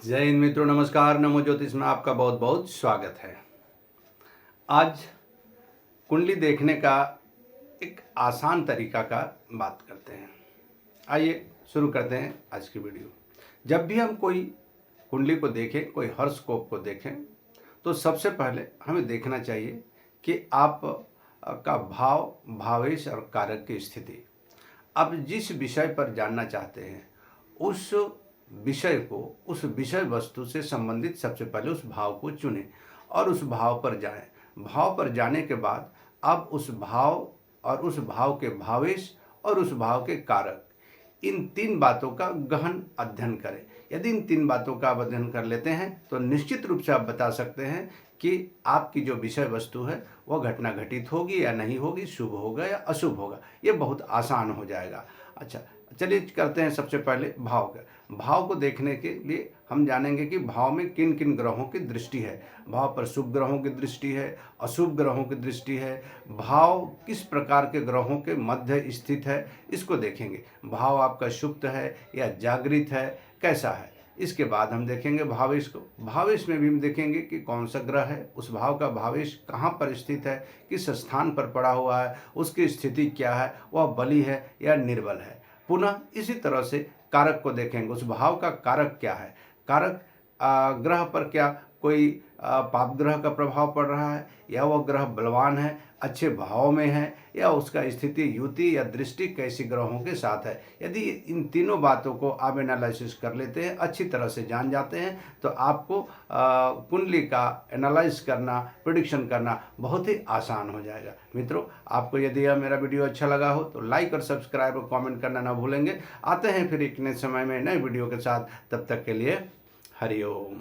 जय हिंद मित्रों, नमस्कार। नमो ज्योतिष में आपका बहुत बहुत स्वागत है। आज कुंडली देखने का एक आसान तरीका का बात करते हैं। आइए शुरू करते हैं आज की वीडियो। जब भी हम कोई कुंडली को देखें, कोई हॉरोस्कोप को देखें, तो सबसे पहले हमें देखना चाहिए कि आप का भाव, भावेश और कारक की स्थिति। आप जिस विषय पर जानना चाहते हैं उस विषय को, उस विषय वस्तु से संबंधित सबसे पहले उस भाव को चुनें और उस भाव पर जाएं। भाव पर जाने के बाद आप उस भाव और उस भाव के भावेश और उस भाव के कारक, इन तीन बातों का गहन अध्ययन करें। यदि इन तीन बातों का आप अध्ययन कर लेते हैं तो निश्चित रूप से आप बता सकते हैं कि आपकी जो विषय वस्तु है वह घटना घटित होगी या नहीं होगी, शुभ होगा या अशुभ होगा। ये बहुत आसान हो जाएगा। अच्छा, चलिए करते हैं सबसे पहले भाव का। भाव को देखने के लिए हम जानेंगे कि भाव में किन किन ग्रहों की दृष्टि है। भाव पर शुभ ग्रहों की दृष्टि है, अशुभ ग्रहों की दृष्टि है। भाव किस प्रकार के ग्रहों के मध्य स्थित है, इसको देखेंगे। भाव आपका सुप्त है या जागृत है, कैसा है। इसके बाद हम देखेंगे भावेश को। भावेश में भी हम देखेंगे कि कौन सा ग्रह है, उस भाव का भावेश कहाँ पर स्थित है, किस स्थान पर पड़ा हुआ है, उसकी स्थिति क्या है, वह बली है या निर्बल है। पुनः इसी तरह से कारक को देखेंगे, उस भाव का कारक क्या है। कारक ग्रह पर क्या कोई पाप ग्रह का प्रभाव पड़ रहा है, या वह ग्रह बलवान है, अच्छे भाव में है, या उसका स्थिति युति या दृष्टि कैसी ग्रहों के साथ है। यदि इन तीनों बातों को आप एनालिसिस कर लेते हैं, अच्छी तरह से जान जाते हैं, तो आपको कुंडली का एनालाइज करना, प्रेडिक्शन करना बहुत ही आसान हो जाएगा। मित्रों, आपको यदि यह मेरा वीडियो अच्छा लगा हो तो लाइक और सब्सक्राइब और कमेंट करना ना भूलेंगे। आते हैं फिर एक नए समय में नए वीडियो के साथ। तब तक के लिए हरि ओम।